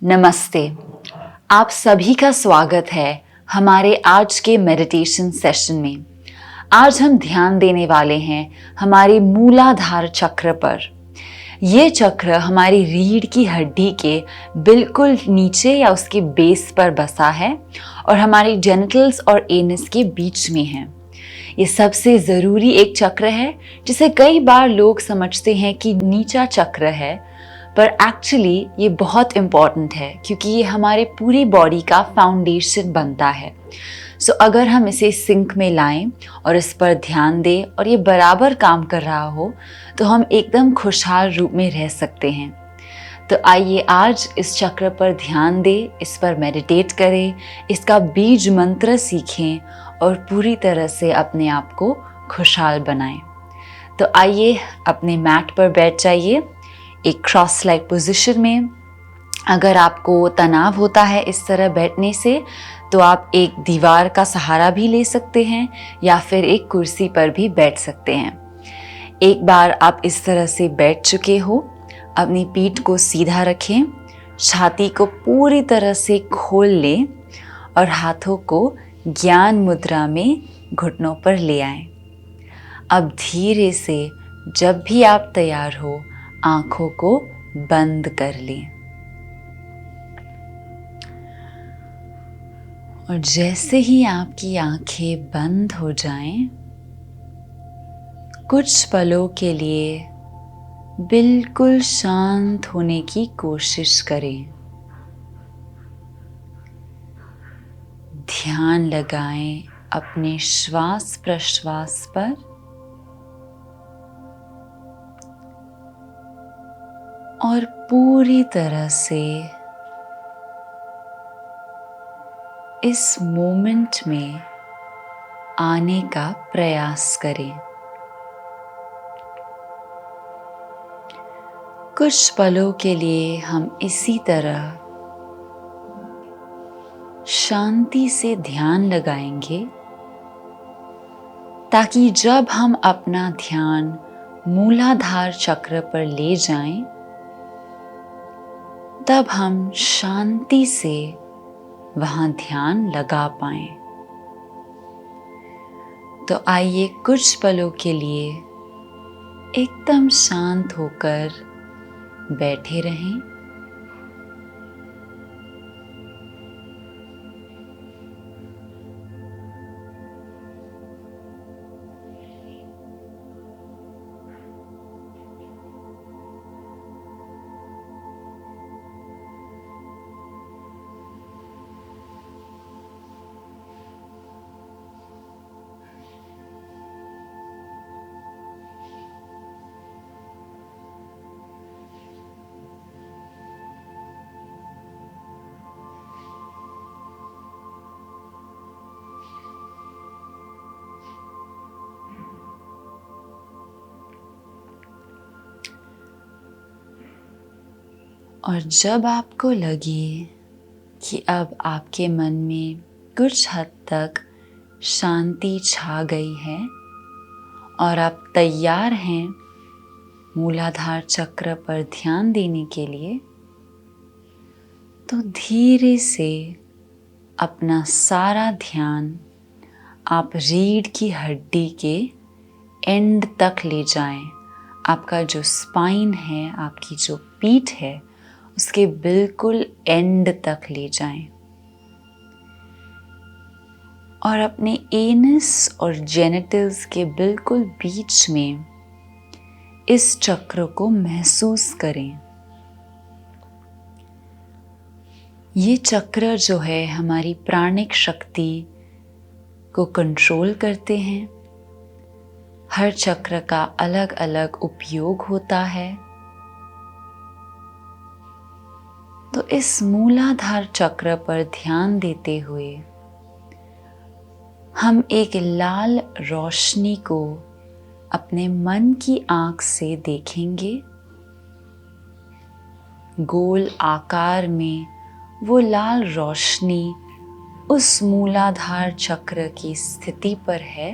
नमस्ते। आप सभी का स्वागत है हमारे आज के मेडिटेशन सेशन में। आज हम ध्यान देने वाले हैं हमारे मूलाधार चक्र पर। ये चक्र हमारी रीढ़ की हड्डी के बिल्कुल नीचे या उसके बेस पर बसा है और हमारी जेनिटल्स और एनस के बीच में है। ये सबसे ज़रूरी एक चक्र है जिसे कई बार लोग समझते हैं कि नीचा चक्र है, पर एक्चुअली ये बहुत इम्पॉर्टेंट है क्योंकि ये हमारे पूरी बॉडी का फाउंडेशन बनता है। सो अगर हम इसे सिंक में लाएं और इस पर ध्यान दें और ये बराबर काम कर रहा हो तो हम एकदम खुशहाल रूप में रह सकते हैं। तो आइए आज इस चक्र पर ध्यान दें, इस पर मेडिटेट करें, इसका बीज मंत्र सीखें और पूरी तरह से अपने आप को खुशहाल बनाएं। तो आइए अपने मैट पर बैठ जाइए एक क्रॉस लाइक पोजीशन में। अगर आपको तनाव होता है इस तरह बैठने से तो आप एक दीवार का सहारा भी ले सकते हैं या फिर एक कुर्सी पर भी बैठ सकते हैं। एक बार आप इस तरह से बैठ चुके हो, अपनी पीठ को सीधा रखें, छाती को पूरी तरह से खोल लें और हाथों को ज्ञान मुद्रा में घुटनों पर ले आएं। अब धीरे से जब भी आप तैयार हो आंखों को बंद कर लें और जैसे ही आपकी आंखें बंद हो जाएं, कुछ पलों के लिए बिल्कुल शांत होने की कोशिश करें। ध्यान लगाएं अपने श्वास प्रश्वास पर और पूरी तरह से इस मोमेंट में आने का प्रयास करें। कुछ पलों के लिए हम इसी तरह शांति से ध्यान लगाएंगे ताकि जब हम अपना ध्यान मूलाधार चक्र पर ले जाएं, तब हम शांति से वहां ध्यान लगा पाएं। तो आइए कुछ पलों के लिए एकदम शांत होकर बैठे रहें। और जब आपको लगे कि अब आपके मन में कुछ हद तक शांति छा गई है और आप तैयार हैं मूलाधार चक्र पर ध्यान देने के लिए, तो धीरे से अपना सारा ध्यान आप रीढ़ की हड्डी के एंड तक ले जाएं। आपका जो स्पाइन है, आपकी जो पीठ है, उसके बिल्कुल एंड तक ले जाएं और अपने एनस और जेनिटल्स के बिल्कुल बीच में इस चक्र को महसूस करें। ये चक्र जो है हमारी प्राणिक शक्ति को कंट्रोल करते हैं। हर चक्र का अलग अलग उपयोग होता है। तो इस मूलाधार चक्र पर ध्यान देते हुए हम एक लाल रोशनी को अपने मन की आंख से देखेंगे। गोल आकार में वो लाल रोशनी उस मूलाधार चक्र की स्थिति पर है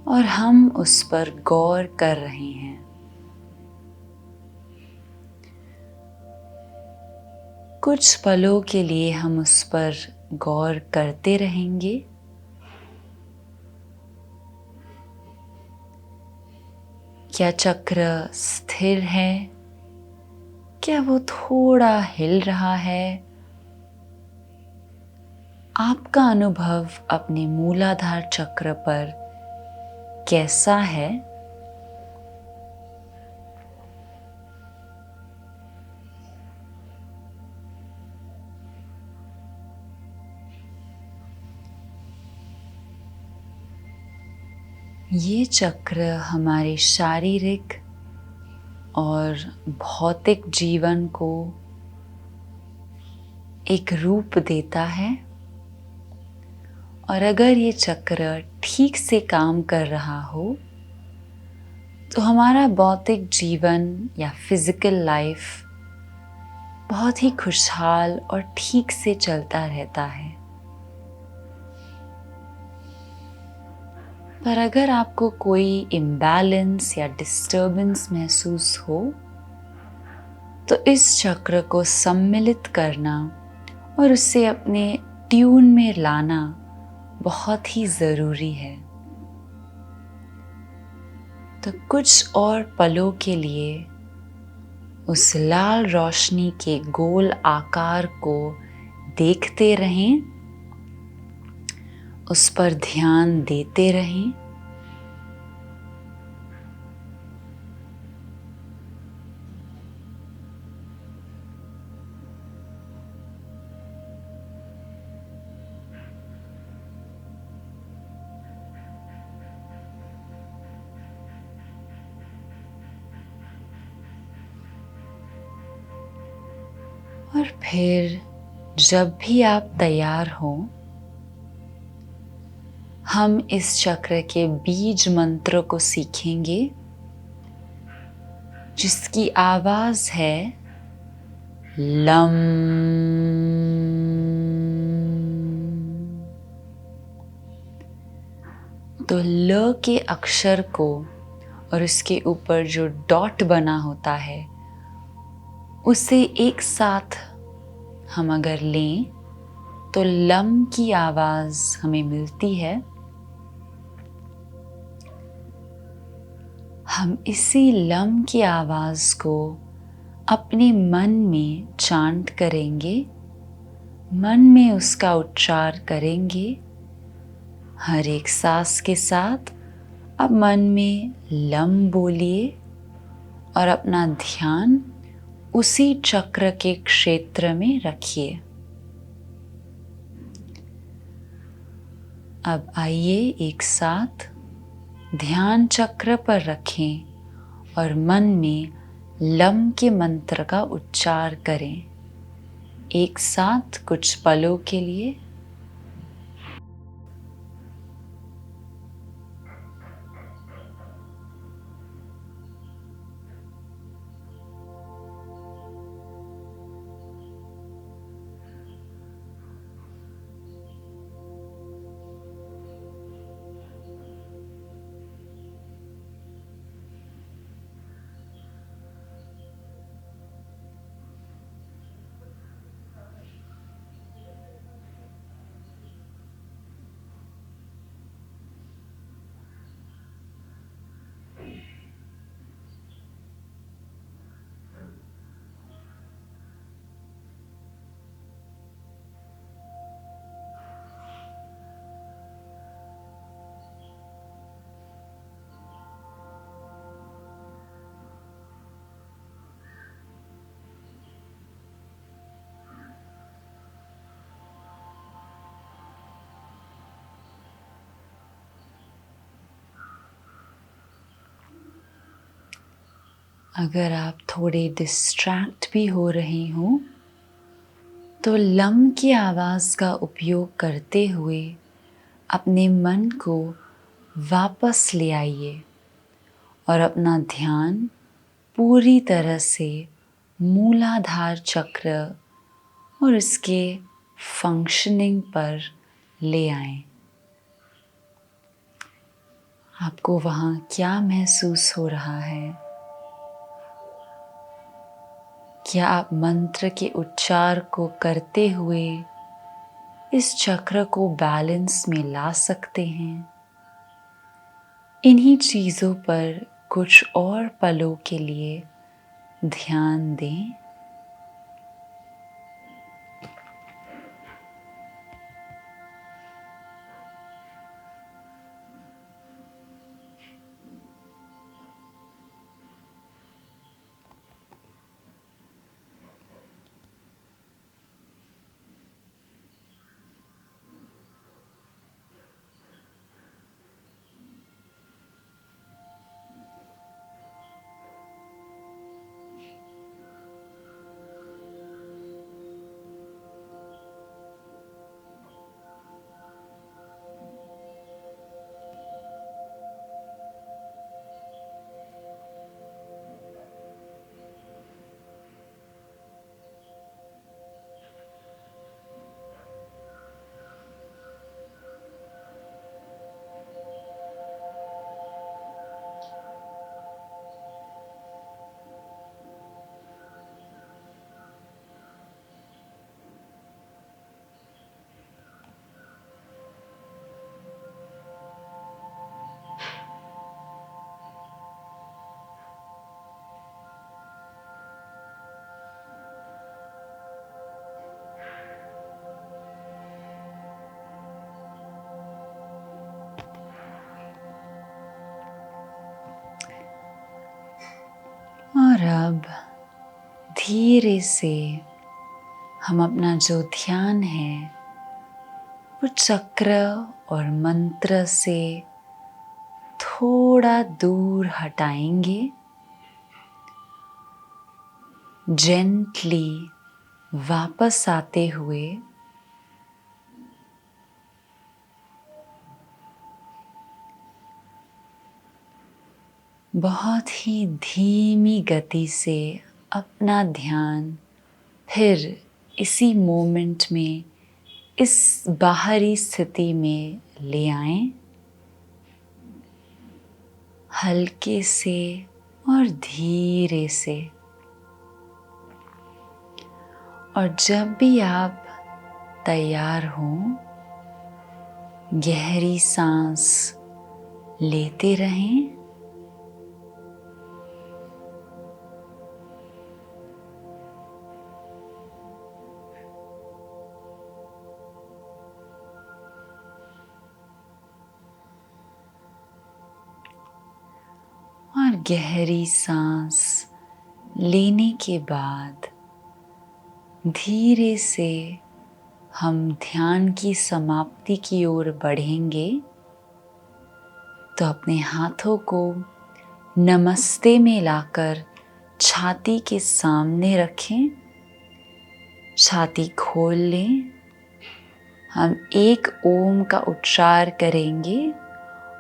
और हम उस पर गौर कर रहे हैं। कुछ पलों के लिए हम उस पर गौर करते रहेंगे। क्या चक्र स्थिर है? क्या वो थोड़ा हिल रहा है? आपका अनुभव अपने मूलाधार चक्र पर कैसा है? ये चक्र हमारे शारीरिक और भौतिक जीवन को एक रूप देता है, और अगर ये चक्र ठीक से काम कर रहा हो तो हमारा भौतिक जीवन या फिजिकल लाइफ बहुत ही खुशहाल और ठीक से चलता रहता है। पर अगर आपको कोई इम्बैलेंस या डिस्टर्बेंस महसूस हो तो इस चक्र को सम्मिलित करना और उसे अपने ट्यून में लाना बहुत ही ज़रूरी है। तो कुछ और पलों के लिए उस लाल रोशनी के गोल आकार को देखते रहें, उस पर ध्यान देते रहें। और फिर जब भी आप तैयार हो, हम इस चक्र के बीज मंत्र को सीखेंगे, जिसकी आवाज है लम। तो ल के अक्षर को और उसके ऊपर जो डॉट बना होता है उसे एक साथ हम अगर लें तो लम की आवाज हमें मिलती है। हम इसी लम की आवाज को अपने मन में चांट करेंगे, मन में उसका उच्चार करेंगे। हर एक सांस के साथ अब मन में लम बोलिए और अपना ध्यान उसी चक्र के क्षेत्र में रखिए। अब आइए एक साथ ध्यान चक्र पर रखें और मन में लम के मंत्र का उच्चार करें, एक साथ कुछ पलों के लिए। अगर आप थोड़े डिस्ट्रैक्ट भी हो रहे हो तो लम की आवाज़ का उपयोग करते हुए अपने मन को वापस ले आइए और अपना ध्यान पूरी तरह से मूलाधार चक्र और इसके फंक्शनिंग पर ले आएं। आपको वहाँ क्या महसूस हो रहा है? क्या आप मंत्र के उच्चार को करते हुए इस चक्र को बैलेंस में ला सकते हैं? इन्हीं चीज़ों पर कुछ और पलों के लिए ध्यान दें। और अब धीरे से हम अपना जो ध्यान है वो चक्र और मंत्र से थोड़ा दूर हटाएंगे। जेंटली वापस आते हुए बहुत ही धीमी गति से अपना ध्यान फिर इसी मोमेंट में इस बाहरी स्थिति में ले आएं। हल्के से और धीरे से। और जब भी आप तैयार हों, गहरी सांस लेते रहें। और गहरी सांस लेने के बाद धीरे से हम ध्यान की समाप्ति की ओर बढ़ेंगे। तो अपने हाथों को नमस्ते में लाकर छाती के सामने रखें। छाती खोल लें। हम एक ओम का उच्चार करेंगे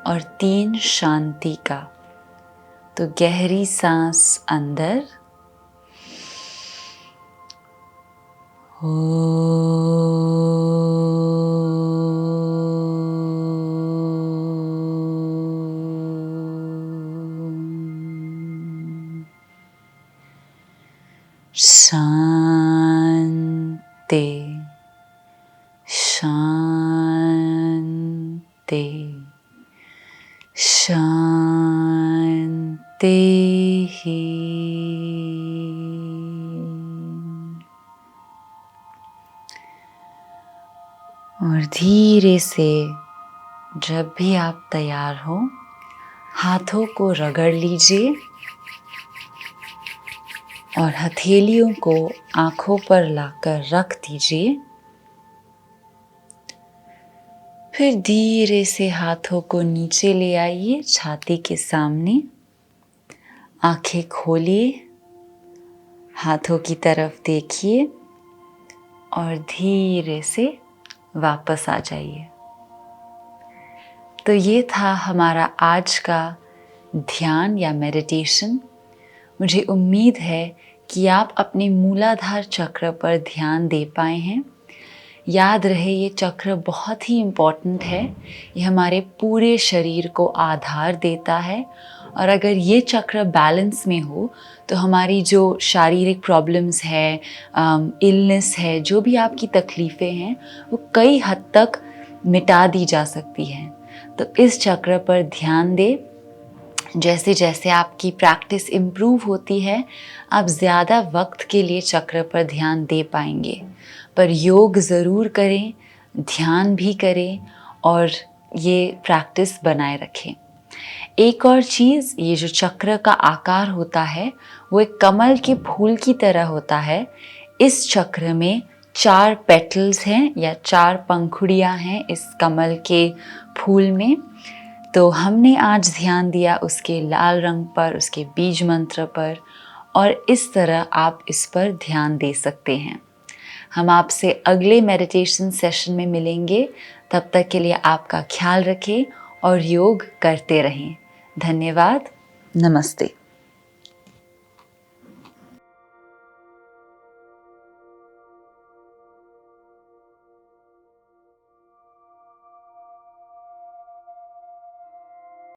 और 3 शांति का। तो गहरी सांस अंदर, शांति शांति शांति ही। और धीरे से जब भी आप तैयार हो, हाथों को रगड़ लीजिए और हथेलियों को आंखों पर लाकर रख दीजिए। फिर धीरे से हाथों को नीचे ले आइए छाती के सामने। आंखें खोलिए, हाथों की तरफ देखिए और धीरे से वापस आ जाइए। तो ये था हमारा आज का ध्यान या मेडिटेशन। मुझे उम्मीद है कि आप अपने मूलाधार चक्र पर ध्यान दे पाए हैं। याद रहे, ये चक्र बहुत ही इम्पॉर्टेंट है। ये हमारे पूरे शरीर को आधार देता है और अगर ये चक्र बैलेंस में हो तो हमारी जो शारीरिक प्रॉब्लम्स है, इलनेस है, जो भी आपकी तकलीफ़ें हैं, वो कई हद तक मिटा दी जा सकती हैं। तो इस चक्र पर ध्यान दें। जैसे जैसे आपकी प्रैक्टिस इम्प्रूव होती है, आप ज़्यादा वक्त के लिए चक्र पर ध्यान दे पाएंगे। पर योग ज़रूर करें, ध्यान भी करें और ये प्रैक्टिस बनाए रखें। एक और चीज़, ये जो चक्र का आकार होता है वो एक कमल के फूल की तरह होता है। इस चक्र में 4 पेटल्स हैं या 4 पंखुड़ियाँ हैं इस कमल के फूल में। तो हमने आज ध्यान दिया उसके लाल रंग पर, उसके बीज मंत्र पर, और इस तरह आप इस पर ध्यान दे सकते हैं। हम आपसे अगले मेडिटेशन सेशन में मिलेंगे। तब तक के लिए आपका ख्याल रखें और योग करते रहें। धन्यवाद। नमस्ते।